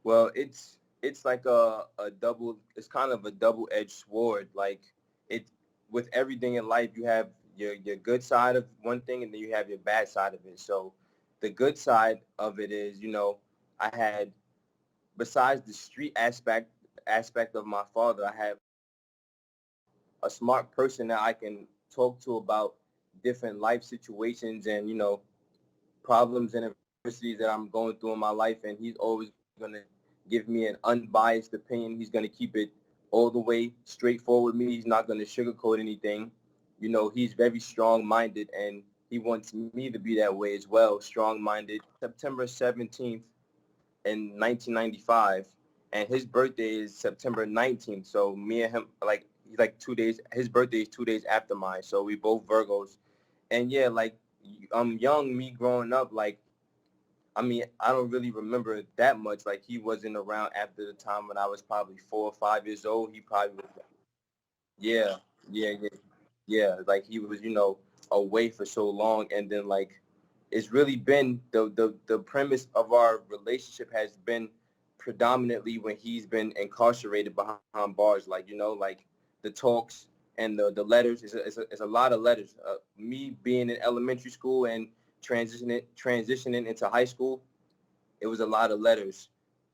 Well, it's like a double. It's kind of a double-edged sword. Like it with everything in life, you have your good side of one thing, and then you have your bad side of it. So the good side of it is, I had, besides the street aspect of my father, I have a smart person that I can talk to about different life situations and problems and adversities that I'm going through in my life, and he's always gonna give me an unbiased opinion. He's gonna keep it all the way straightforward with me. He's not gonna sugarcoat anything. He's very strong-minded, and he wants me to be that way as well, strong-minded. September 17th in 1995, and his birthday is September 19th. So me and him, like, he's like 2 days. His birthday is 2 days after mine. So we both Virgos, and yeah, like I'm young, me growing up, like I mean, I don't really remember that much. Like he wasn't around after the time when I was probably 4 or 5 years old. He probably was, yeah, yeah. Yeah, like he was, away for so long, and then like it's really been the premise of our relationship has been predominantly when he's been incarcerated behind bars, like like the talks and the letters. It's a lot of letters. Me being in elementary school and transitioning into high school, it was a lot of letters.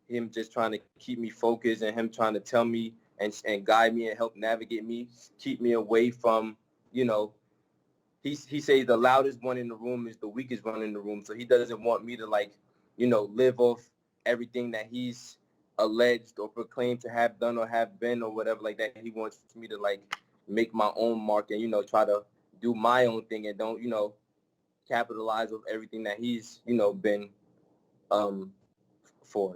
Him just trying to keep me focused, and him trying to tell me and guide me and help navigate me, keep me away from, you know, he says the loudest one in the room is the weakest one in the room. So he doesn't want me to like, live off everything that he's alleged or proclaimed to have done or have been or whatever like that. He wants me to like make my own mark and try to do my own thing and don't capitalize with everything that he's been um for.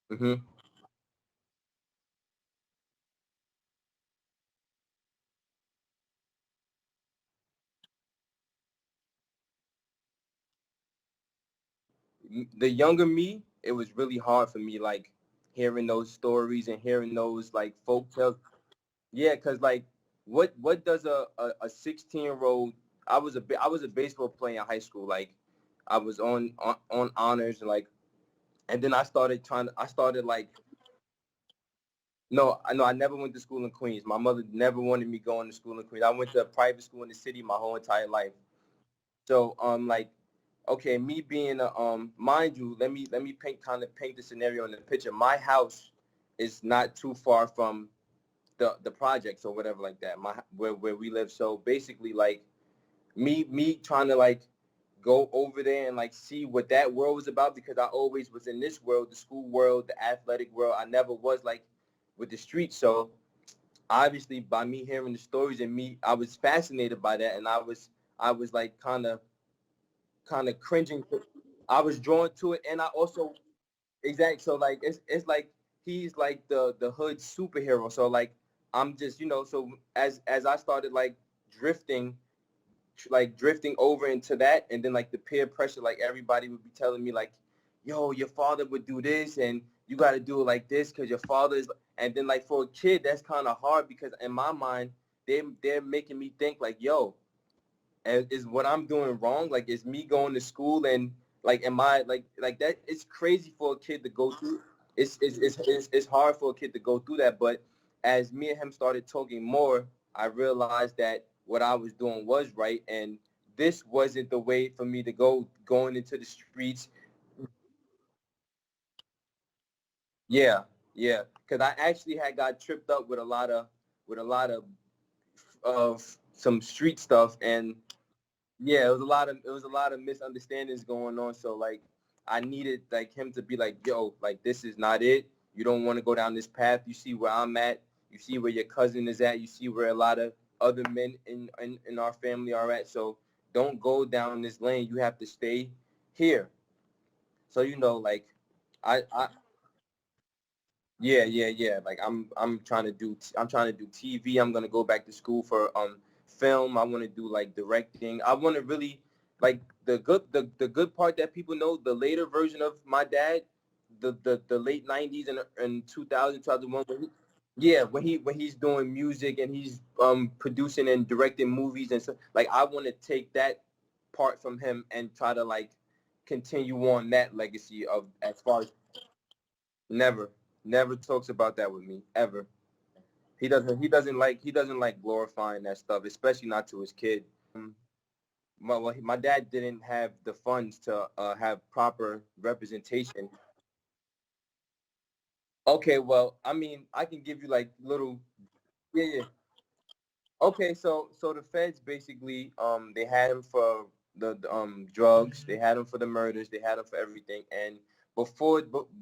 hmm The younger me, it was really hard for me, like hearing those stories and hearing those like folk tales. Yeah, cause like, what does a 16-year-old? I was a baseball player in high school. Like, I was on honors and like, and then I started like, no, I never went to school in Queens. My mother never wanted me going to school in Queens. I went to a private school in the city my whole entire life. So like, okay, me being mind you, let me paint the scenario in the picture. My house is not too far from the projects or whatever like that. Where we live. So basically, like me trying to like go over there and like see what that world was about, because I always was in this world, the school world, the athletic world. I never was like with the streets. So obviously, by me hearing the stories and me, I was fascinated by that, and I was like kind of cringing. I was drawn to it, and I also exactly. So like it's like he's like the hood superhero. So like I'm just so as I started like drifting drifting over into that, and then like the peer pressure, like everybody would be telling me like, yo, your father would do this and you got to do it like this because your father is. And then like for a kid that's kind of hard, because in my mind they're making me think like, yo, is what I'm doing wrong? Like, is me going to school and like, am I like that? It's crazy for a kid to go through. It's hard for a kid to go through that. But as me and him started talking more, I realized that what I was doing was right, and this wasn't the way for me to go. Going into the streets, yeah, yeah, because I actually had got tripped up with a lot of some street stuff, and yeah, it was a lot of misunderstandings going on. So like I needed like him to be like, yo, like this is not it. You don't want to go down this path. You see where I'm at. You see where your cousin is at. You see where a lot of other men in our family are at. So don't go down this lane. You have to stay here. So like I yeah. Like I'm trying to do TV. I'm gonna go back to school for film. I want to do like directing. I want to really like the good part that people know. The later version of my dad, the late '90s and 2000 2001. Yeah, when he's doing music and he's producing and directing movies and stuff. Like I want to take that part from him and try to like continue on that legacy of as far as never, never talks about that with me ever. He doesn't like glorifying that stuff, especially not to his kid. My dad didn't have the funds to have proper representation. Okay, well, I mean, I can give you like little, yeah. Okay, so the feds basically they had him for the drugs, they had him for the murders, they had him for everything, and but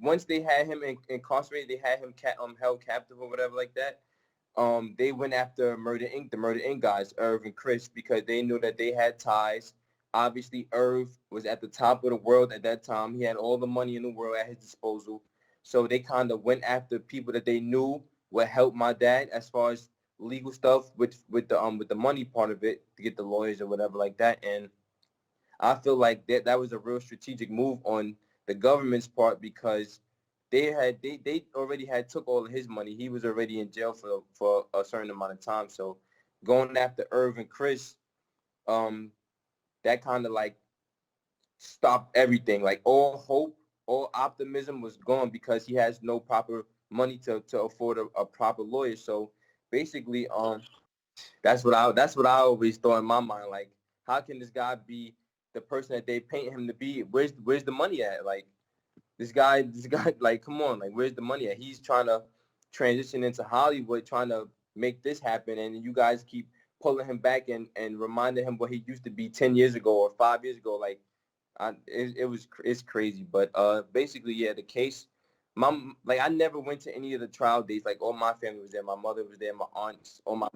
once they had him incarcerated, they had him held captive or whatever like that. They went after Murder Inc., the Murder Inc. guys, Irv and Chris, because they knew that they had ties. Obviously, Irv was at the top of the world at that time. He had all the money in the world at his disposal. So they kind of went after people that they knew would help my dad as far as legal stuff with the money part of it to get the lawyers or whatever like that. And I feel like that was a real strategic move on the government's part because they already had took all of his money. He was already in jail for a certain amount of time. So going after Irv and Chris, um, that kind of like stopped everything. Like all hope, all optimism was gone because he has no proper money to afford a proper lawyer. So basically, that's what I always thought in my mind. Like, how can this guy be the person that they paint him to be? Where's the money at? Like this guy, like, come on, like, where's the money at? He's trying to transition into Hollywood, trying to make this happen, and you guys keep pulling him back and reminding him what he used to be 10 years ago or 5 years ago. Like, it's crazy. But basically, yeah, the case. Like, I never went to any of the trial dates. Like, all my family was there. My mother was there. My aunts, all my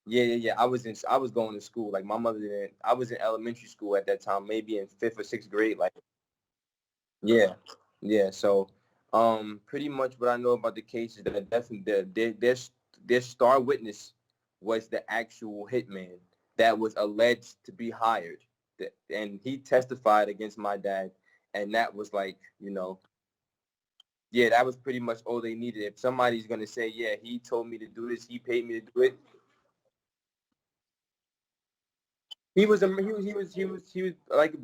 yeah. I was going to school. Like my mother didn't. I was in elementary school at that time, maybe in fifth or sixth grade. Like yeah, yeah. So pretty much what I know about the case is that definitely their star witness was the actual hitman that was alleged to be hired, and he testified against my dad, and that was like yeah, that was pretty much all they needed. If somebody's gonna say, yeah, he told me to do this, he paid me to do it. He was like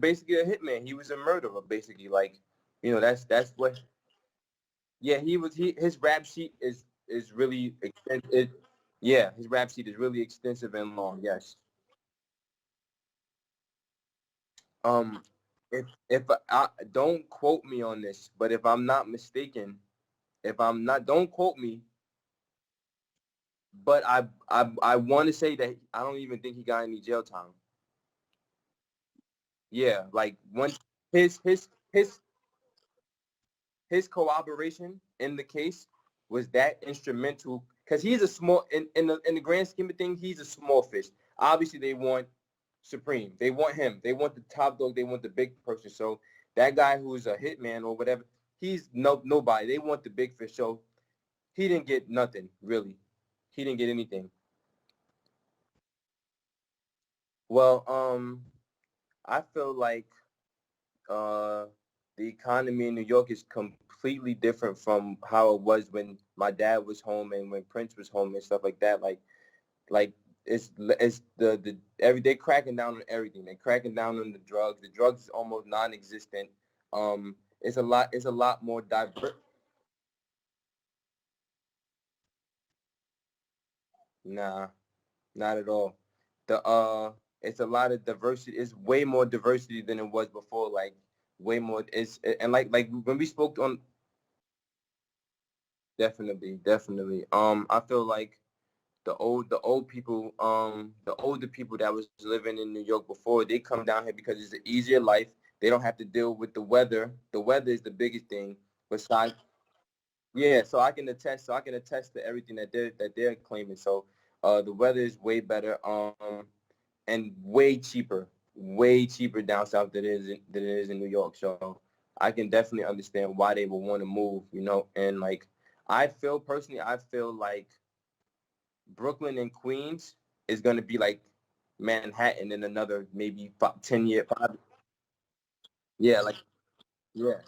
basically a hitman. He was a murderer, basically. Like, that's what. Yeah, his rap sheet is really extensive. Yeah, his rap sheet is really extensive and long. Yes. Um, if I don't quote me on this, but if I'm not mistaken, if I'm not, don't quote me. But I want to say that I don't even think he got any jail time. Yeah, like once his his his his cooperation in the case was that instrumental because he's a small in the grand scheme of things, he's a small fish. Obviously, they want Supreme. They want him. They want the top dog. They want the big person. So that guy who's a hitman or whatever, he's nobody. They want the big fish. So he didn't get nothing really. He didn't get anything. Well, I feel like uh, the economy in New York is completely different from how it was when my dad was home and when Prince was home and stuff like that. Like it's the every they cracking down on everything. They're cracking down on the drugs. The drugs is almost non-existent. It's a lot more diverse. Nah, not at all. The it's a lot of diversity. It's way more diversity than it was before. Like way more. It's and like when we spoke on definitely, definitely. I feel like the old people, the older people that was living in New York before, they come down here because it's an easier life. They don't have to deal with the weather. The weather is the biggest thing. Besides, Yeah, so I can attest. So I can attest to everything that they're claiming. So, the weather is way better, and way cheaper down south than it is in New York. So I can definitely understand why they would want to move. And like I feel like Brooklyn and Queens is gonna be like Manhattan in another maybe 10 year, five. Yeah, like yeah,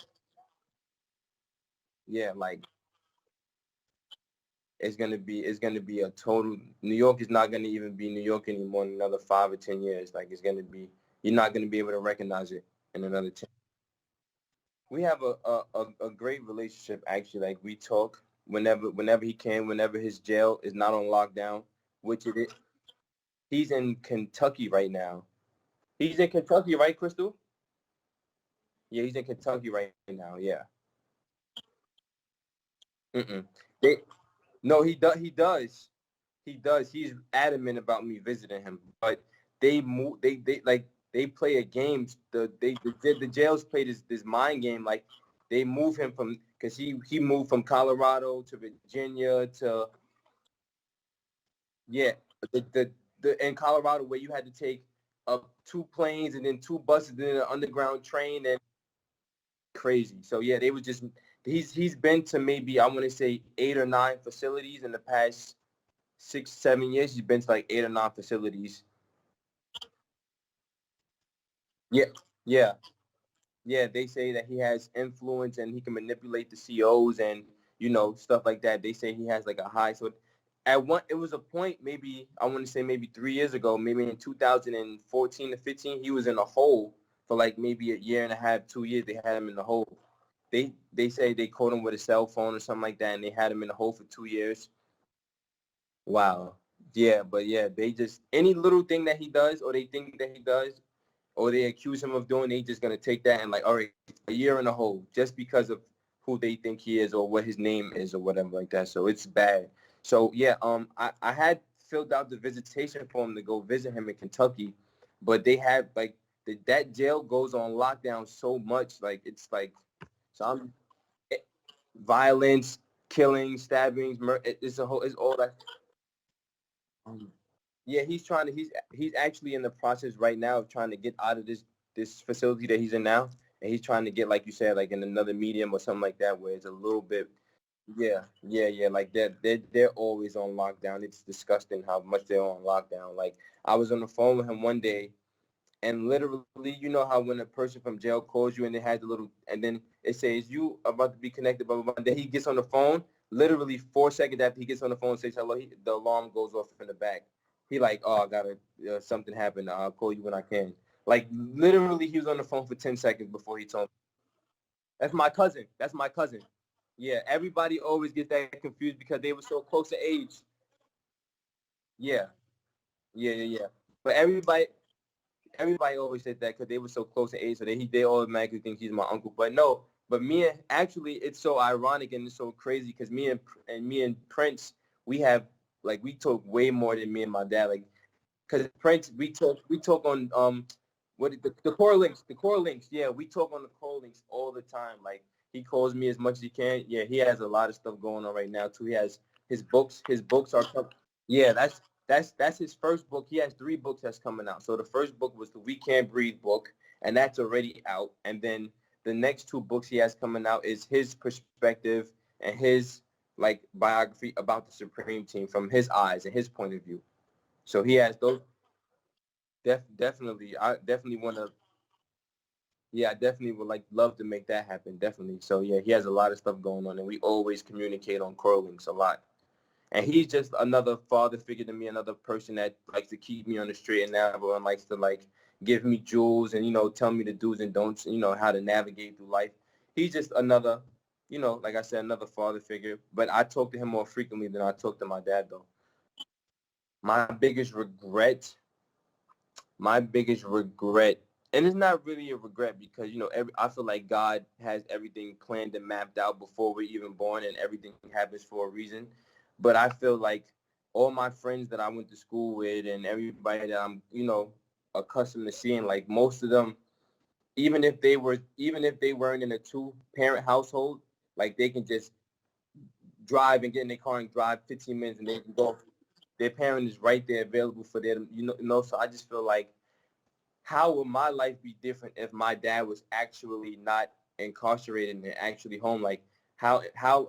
yeah, like it's gonna be a total. New York is not gonna even be New York anymore in another 5 or 10 years. Like it's gonna be, you're not gonna be able to recognize it in another 10. We have a great relationship actually. Like we talk whenever he can, whenever his jail is not on lockdown, which it is. He's in Kentucky right now. He's in Kentucky, right, Crystal? Yeah, he's in Kentucky right now. Yeah. Mm-mm. They, no, he does. He does. He does. He's adamant about me visiting him, but they move. They like they play a game. The jails play this mind game. Like they move him from, because he moved from Colorado to Virginia to, yeah, the in Colorado where you had to take up 2 planes and then 2 buses and then an underground train and crazy. So yeah, they was just he's been to maybe I want to say 8 or 9 facilities in the past 6 7 years. He's been to like 8 or 9 facilities. Yeah, yeah, yeah. They say that he has influence and he can manipulate the COs and stuff like that. They say he has like a high. So it was a point, maybe I want to say maybe 3 years ago, maybe in 2014 to 15, he was in a hole for like maybe a year and a half, 2 years. They had him in the hole. They say they caught him with a cell phone or something like that, and they had him in the hole for 2 years. Wow. Yeah, but yeah, they just any little thing that he does or they think that he does or they accuse him of doing, they just gonna take that and like, all right, a year in a hole just because of who they think he is or what his name is or whatever like that. So it's bad. So yeah, I had filled out the visitation form to go visit him in Kentucky, but they had like that jail goes on lockdown so much, like it's like so I'm violence, killing, stabbings, it's all that. Yeah, he's actually in the process right now of trying to get out of this facility that he's in now, and he's trying to get, like you said, like in another medium or something like that, where it's a little bit. Yeah, yeah, yeah. Like they're always on lockdown. It's disgusting how much they're on lockdown. Like I was on the phone with him one day, and literally, you know how when a person from jail calls you and they had the little, and then it says you about to be connected, blah, blah, blah. And then he gets on the phone, literally 4 seconds after he gets on the phone and says hello, the alarm goes off in the back. He like, oh, I gotta, something happened. I'll call you when I can. Like literally, he was on the phone for 10 seconds before he told me. That's my cousin. That's my cousin. Yeah, everybody always gets that confused because they were so close to age. Yeah, yeah, yeah, yeah. But everybody always said that because they were so close in age, so they automatically think he's my uncle. But no, but actually, it's so ironic and it's so crazy because me and Prince, we have like we talk way more than me and my dad. Like, because Prince, we talk on the core links, Yeah, we talk on the core links all the time. Like he calls me as much as he can. Yeah, he has a lot of stuff going on right now too. He has his books. His books are yeah, that's his first book. He has 3 books that's coming out. So the first book was the We Can't Breathe book, and that's already out. And then the next 2 books he has coming out is his perspective and his like biography about the Supreme Team from his eyes and his point of view. So he has those. Definitely, I definitely want to. Yeah, I definitely would like love to make that happen. Definitely. So yeah, he has a lot of stuff going on, and we always communicate on Curlings a lot. And he's just another father figure to me, another person that likes to keep me on the straight and narrow and likes to like give me jewels and tell me the do's and don'ts, how to navigate through life. He's just another, like I said, another father figure. But I talk to him more frequently than I talk to my dad though. My biggest regret, my biggest regret, and it's not really a regret because I feel like God has everything planned and mapped out before we're even born, and everything happens for a reason. But I feel like all my friends that I went to school with and everybody that I'm accustomed to seeing, like most of them, even if they weren't in a 2-parent household, like they can just drive and get in their car and drive 15 minutes and they can go. Their parent is right there available for them, so I just feel like, how would my life be different if my dad was actually not incarcerated and actually home? Like, how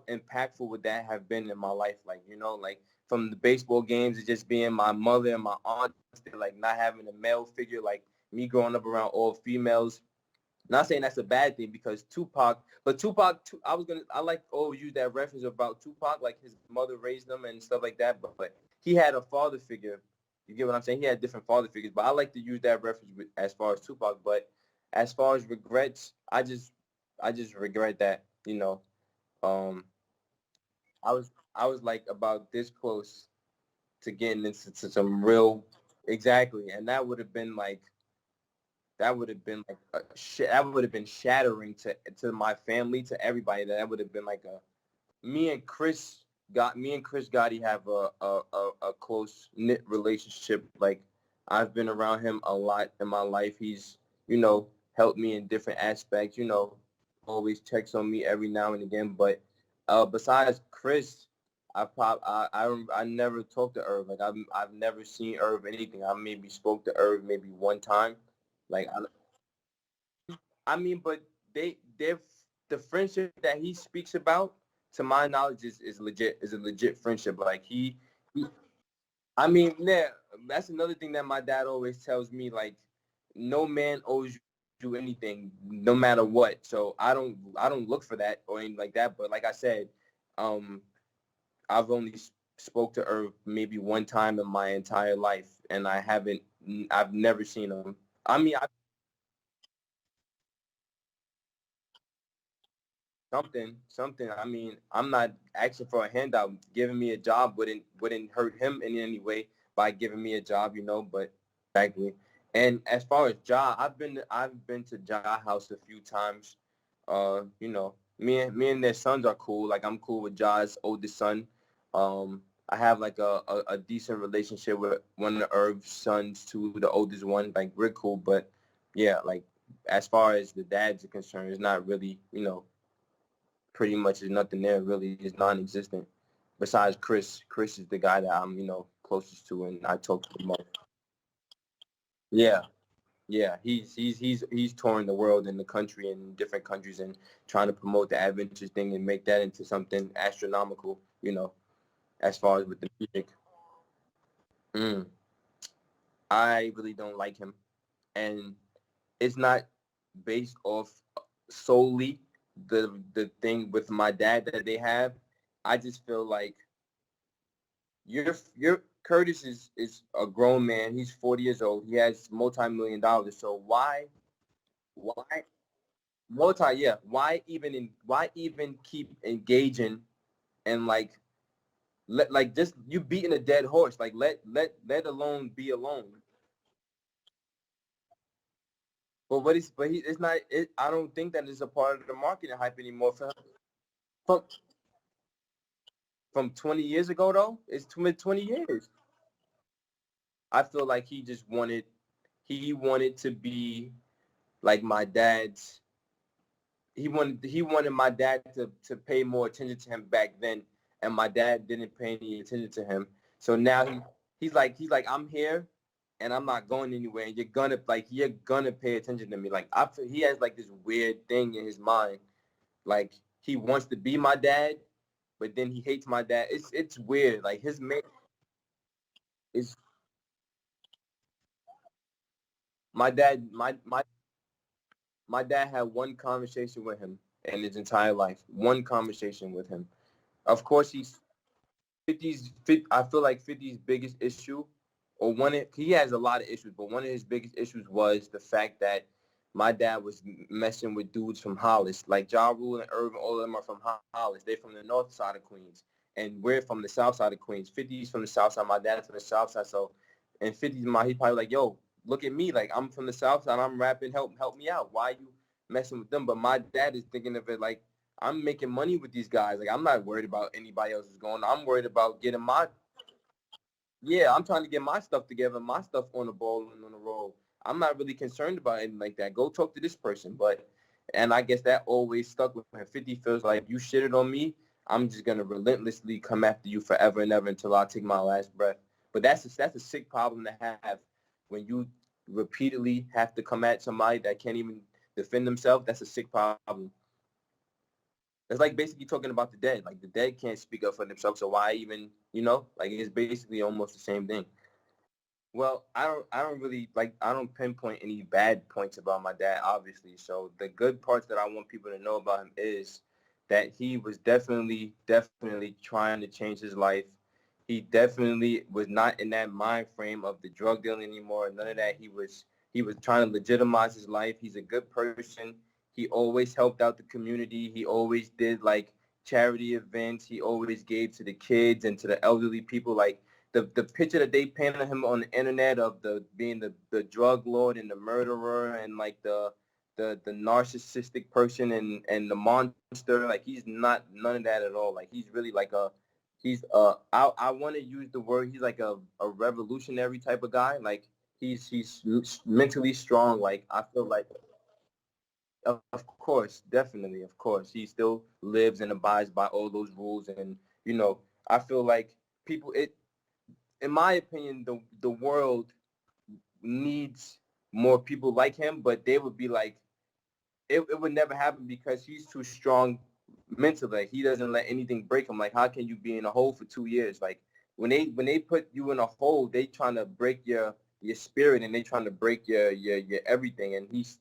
impactful would that have been in my life? Like, like from the baseball games, it just being my mother and my aunt, like not having a male figure, like me growing up around all females. Not saying that's a bad thing because Tupac, but Tupac, I like to always use that reference about Tupac, like his mother raised him and stuff like that, but he had a father figure. You get what I'm saying? He had different father figures, but I like to use that reference as far as Tupac. But as far as regrets, I just regret that, um, I was like about this close to getting into some real, exactly, and that would have been like that would have been shattering to my family, to everybody. That would have been like a me and Chris Gotti have a close knit relationship. Like, I've been around him a lot in my life. He's helped me in different aspects. Always checks on me every now and again. But besides Chris, I never talked to Irv. Like, I've never seen Irv anything. I maybe spoke to Irv maybe one time. Like, but they're the friendship that he speaks about, to my knowledge, is legit. Is a legit friendship. Like, he yeah, that's another thing that my dad always tells me. Like, no man owes you anything, no matter what. So I don't look for that or anything like that. But like I said, um, I've only spoke to her maybe one time in my entire life, and I've never seen him. I mean, something. I mean, I'm not asking for a handout. Giving me a job wouldn't hurt him in any way by giving me a job, But exactly. And as far as Ja, I've been to Ja house a few times. Me and their sons are cool. Like, I'm cool with Ja's oldest son. I have like a decent relationship with one of the Herb's sons too, the oldest one. Like, we're cool, but yeah, like, as far as the dads are concerned, it's not really, pretty much is nothing there really. Is non-existent. Besides Chris. Chris is the guy that I'm, closest to, and I talk to the most. Yeah, yeah. He's touring the world and the country and different countries and trying to promote the adventures thing and make that into something astronomical. As far as with the music. Mm, I really don't like him, and it's not based off solely the thing with my dad that they have. I just feel like your Curtis is a grown man. He's 40 years old. He has multi-million dollars. So why why even keep engaging and let just you beating a dead horse. Like, let alone be alone. But it's not I don't think that is a part of the marketing hype anymore from from 20 years ago though. It's 20 years. I feel like he wanted to be like my dad's. He wanted my dad to pay more attention to him back then, and my dad didn't pay any attention to him. So now he's like I'm here, and I'm not going anywhere. And you're gonna pay attention to me. Like, he has like this weird thing in his mind. Like, he wants to be my dad, but then he hates my dad. It's weird. Like, his man is my dad. My dad had one conversation with him in his entire life. One conversation with him. Of course, I feel like 50's biggest issue, or he has a lot of issues, but one of his biggest issues was the fact that my dad was messing with dudes from Hollis. Like, Ja Rule and Irvin, all of them are from Hollis. They're from the north side of Queens, and we're from the south side of Queens. 50's from the south side. My dad's from the south side. So, and 50's he probably like, yo, look at me. Like, I'm from the south side. I'm rapping. Help me out. Why are you messing with them? But my dad is thinking of it like, I'm making money with these guys. Like, I'm not worried about anybody else is going. I'm worried about getting yeah, I'm trying to get my stuff together, my stuff on the ball and on the roll. I'm not really concerned about anything like that. Go talk to this person. And I guess that always stuck with him. 50 feels like, you shitted on me. I'm just gonna relentlessly come after you forever and ever until I take my last breath. But that's a sick problem to have when you repeatedly have to come at somebody that can't even defend themselves. That's a sick problem. It's like basically talking about the dead. Like the dead can't speak up for themselves, so why even, like it's basically almost the same thing. Well, I don't really like, I don't pinpoint any bad points about my dad, obviously. So the good parts that I want people to know about him is that he was definitely trying to change his life. He definitely was not in that mind frame of the drug dealing anymore. None of that. He was trying to legitimize his life. He's a good person. He always helped out the community. He always did like charity events. He always gave to the kids and to the elderly people. Like the picture that they painted him on the internet of the being the drug lord and the murderer and like the narcissistic person and the monster, like he's not none of that at all. Like he's really like I want to use the word, he's like a revolutionary type of guy. Like he's mentally strong. Like I feel like, of course, definitely, of course, he still lives and abides by all those rules. And I feel like people, in my opinion, the world needs more people like him, but they would be like, it would never happen because he's too strong mentally. Like, he doesn't let anything break him. Like, how can you be in a hole for 2 years? Like, when they put you in a hole, they trying to break your spirit, and they trying to break your everything. And he's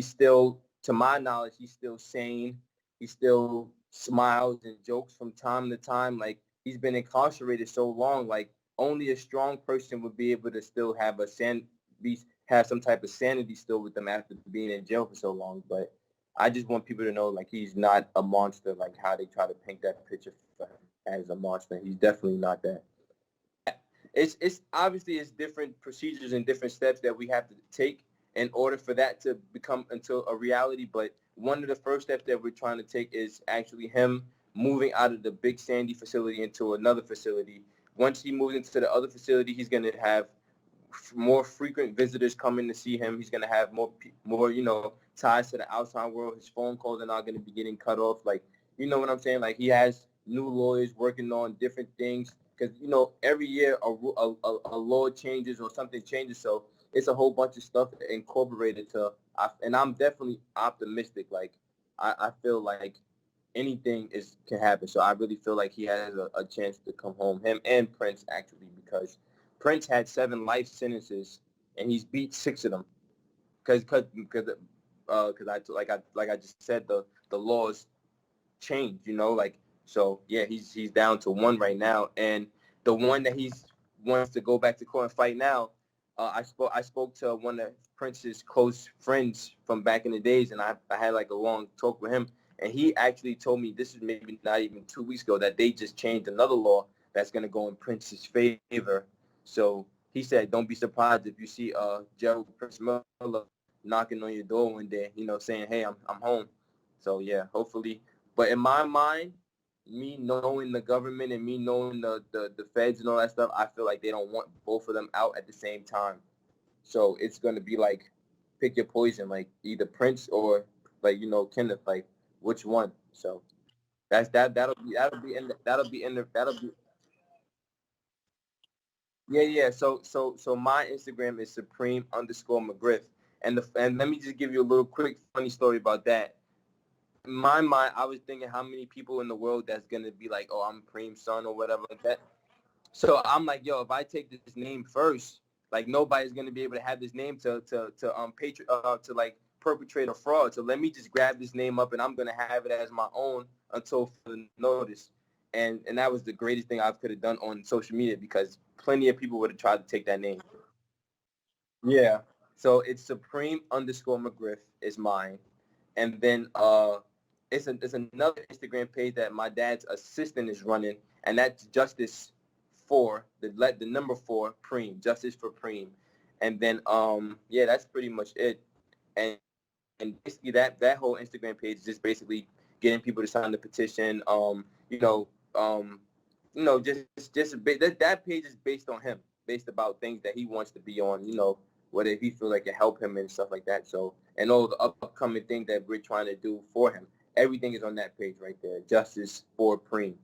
still, to my knowledge, he's still sane. He still smiles and jokes from time to time. Like, he's been incarcerated so long. Like, only a strong person would be able to still have have some type of sanity still with them after being in jail for so long. But I just want people to know, like, he's not a monster, like how they try to paint that picture for him as a monster. He's definitely not that. It's obviously it's different procedures and different steps that we have to take in order for that to become until a reality. But one of the first steps that we're trying to take is actually him moving out of the Big Sandy facility into another facility. Once he moves into the other facility, he's going to have more frequent visitors coming to see him. He's going to have more ties to the outside world. His phone calls are not going to be getting cut off. Like, you know what I'm saying? Like, he has new lawyers working on different things because, every year a law changes or something changes. So it's a whole bunch of stuff incorporated and I'm definitely optimistic. Like, I feel like anything can happen. So I really feel like he has a chance to come home. Him and Prince, actually, because Prince had 7 life sentences and he's beat 6 of them. Because I just said, the laws change. Like, so yeah, he's down to 1 right now. And the one that he's wants to go back to court and fight now, I spoke to one of Prince's close friends from back in the days, and I had like a long talk with him, and he actually told me, this is maybe not even 2 weeks ago, that they just changed another law that's going to go in Prince's favor. So he said, don't be surprised if you see Gerald Prince Miller knocking on your door one day, saying, hey, I'm home. So yeah, hopefully. But in my mind, me knowing the government and me knowing the feds and all that stuff, I feel like they don't want both of them out at the same time. So it's going to be like, pick your poison, like either Prince or like, Kenneth, like which one. So that'll be yeah. So my Instagram is supreme_McGriff. And let me just give you a little quick funny story about that. In my mind, I was thinking how many people in the world that's gonna be like, oh, I'm Preem's son or whatever like that. So I'm like, yo, if I take this name first, like nobody's gonna be able to have this name to like perpetrate a fraud. So let me just grab this name up and I'm gonna have it as my own until further notice. And that was the greatest thing I could have done on social media because plenty of people would have tried to take that name. Yeah. So it's Supreme_McGriff is mine. And then it's another Instagram page that my dad's assistant is running, and that's Justice for the number 4 Preem, Justice for Preem. And then yeah, that's pretty much it. And basically that whole Instagram page is just basically getting people to sign the petition. Um, that page is based on him, based about things that he wants to be on. Whether he feels like it help him and stuff like that. So, and all the upcoming things that we're trying to do for him. Everything is on that page right there. Justice for Preem.